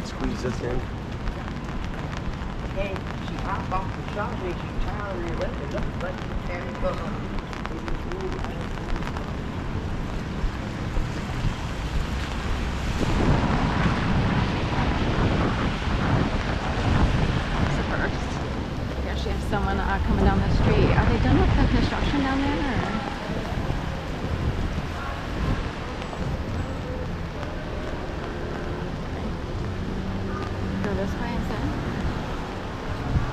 squeeze this in. Hey, she hopped off the shop and she tired of your left. It looks like you can't go on. Here she has someone coming down the street. Are they done with the construction down there? Or? Go this way instead?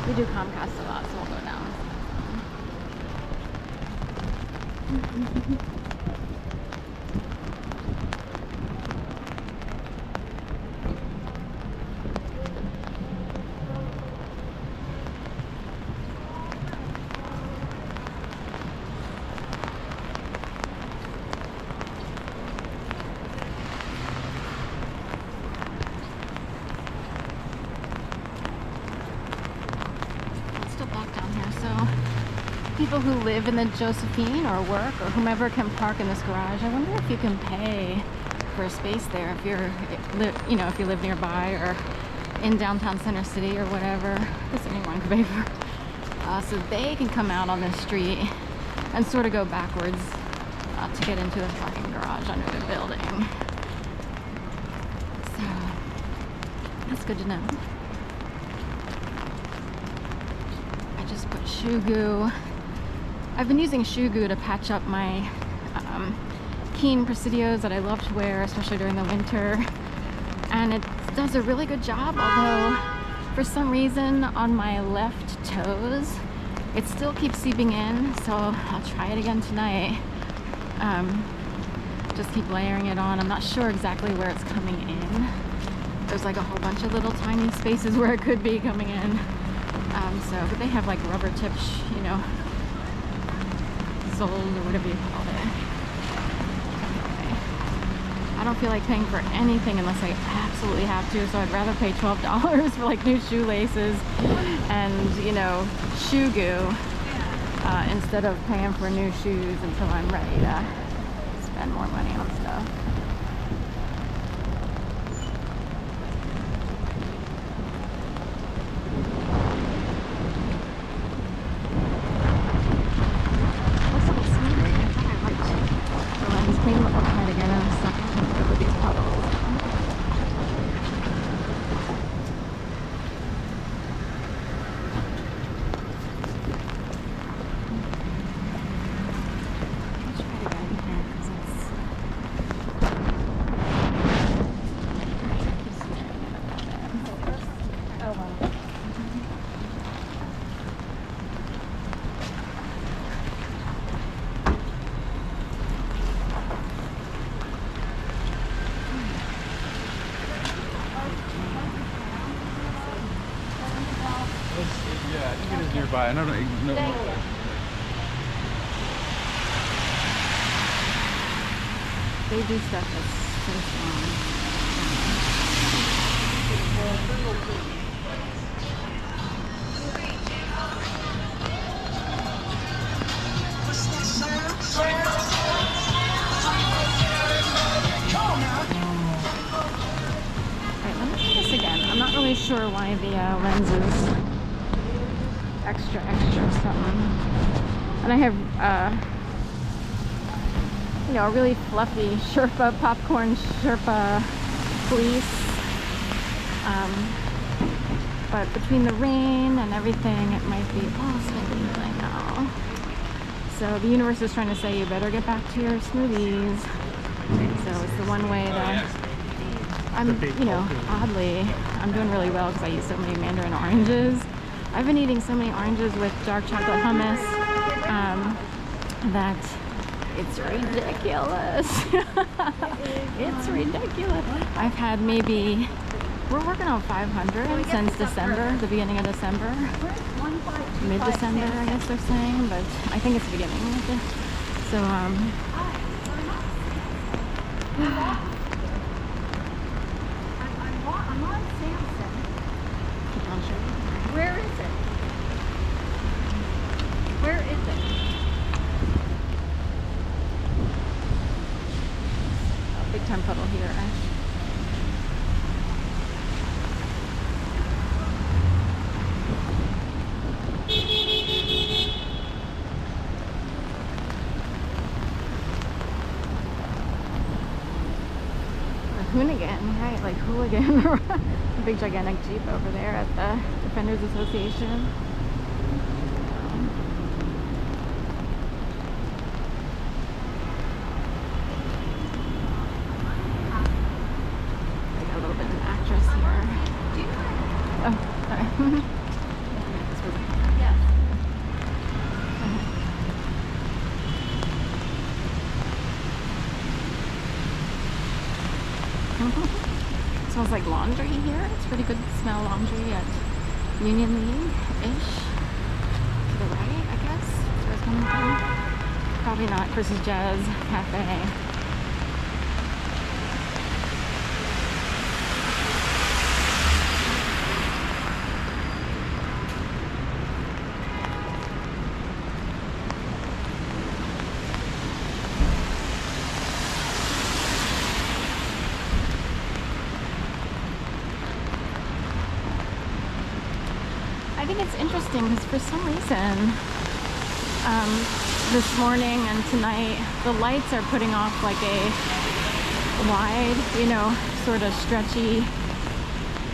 We do Comcast a lot, so we'll go down. People who live in the Josephine or work or whomever can park in this garage. I wonder if you can pay for a space there if you're, you know, if you live nearby or in downtown Center City or whatever. I guess anyone can pay for. So they can come out on this street and sort of go backwards to get into the parking garage under the building. So that's good to know. I just put shoe goo. I've been using shoe goo to patch up my Keen Presidios that I love to wear, especially during the winter. And it does a really good job, although for some reason on my left toes, it still keeps seeping in, so I'll try it again tonight. Just keep layering it on. I'm not sure exactly where it's coming in. There's like a whole bunch of little tiny spaces where it could be coming in. But they have like rubber tips, you know, sold or whatever you call it. Anyway, I don't feel like paying for anything unless I absolutely have to, so I'd rather pay $12 for like new shoelaces and, you know, shoe goo instead of paying for new shoes until I'm ready to spend more money on stuff. Yeah, I think it is nearby. I don't know. They do stuff that's so strong. Alright, let me try this again. I'm not really sure why the lens is extra something. And I have you know, a really fluffy Sherpa, popcorn Sherpa fleece. But between the rain and everything, it might be all slightly I know. So the universe is trying to say you better get back to your smoothies. So it's the one way that I'm, you know, oddly, I'm doing really well because I use so many mandarin oranges. I've been eating so many oranges with dark chocolate hummus that it's ridiculous. It's ridiculous. I've had maybe, we're working on 500 since December, the beginning of December. Mid-December, I guess they're saying, but I think it's the beginning. So, I'm on Sansom. Where is it? Where is it? Big time puddle here. hoonigan, right? Like hooligan. A big gigantic Jeep over there at the Defenders Association. I got a little bit of an actress here. Oh, sorry. This was smells like laundry here. It's pretty good smell laundry at Union League-ish. To the right, I guess. That's where it's coming from. Probably not Chris's Jazz Cafe. I think it's interesting because for some reason this morning and tonight the lights are putting off like a wide, you know, sort of stretchy,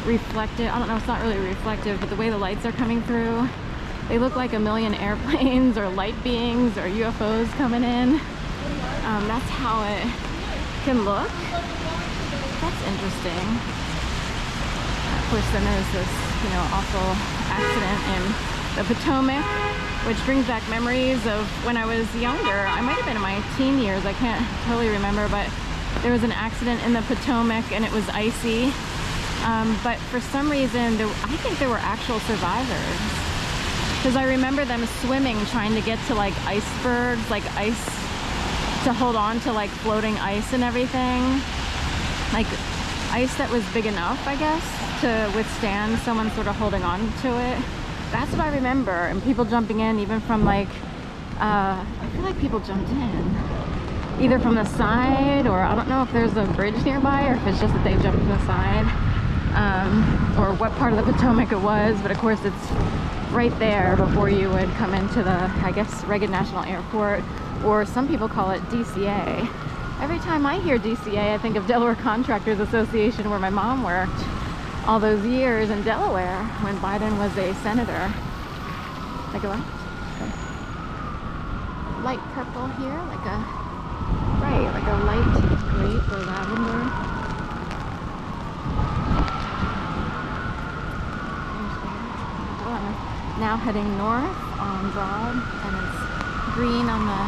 reflective, I don't know, it's not really reflective, but the way the lights are coming through, they look like a million airplanes or light beings or UFOs coming in. That's how it can look. That's interesting. Of course, then there's this, you know, awful accident in the Potomac, which brings back memories of when I was younger. I might have been in my teen years, I can't totally remember, but there was an accident in the Potomac and it was icy. But for some reason, I think there were actual survivors. Because I remember them swimming, trying to get to like icebergs, like ice, to hold on to like floating ice and everything. Like ice that was big enough, I guess, to withstand someone sort of holding on to it. That's what I remember. And people jumping in, even from like, I feel like people jumped in. Either from the side, or I don't know if there's a bridge nearby, or if it's just that they jumped from the side. Or what part of the Potomac it was, but of course it's right there before you would come into the, I guess, Reagan National Airport, or some people call it DCA. Every time I hear DCA, I think of Delaware Contractors Association, where my mom worked all those years in Delaware when Biden was a senator. Like a what? Okay. Light purple here, like a, right, like a light grape or lavender. Now heading north on Broad, and it's green on the,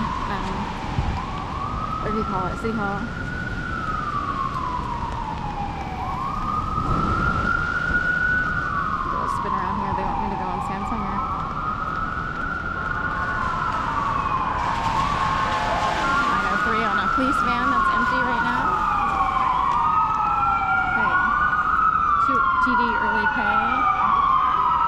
what do you call it, City Hall.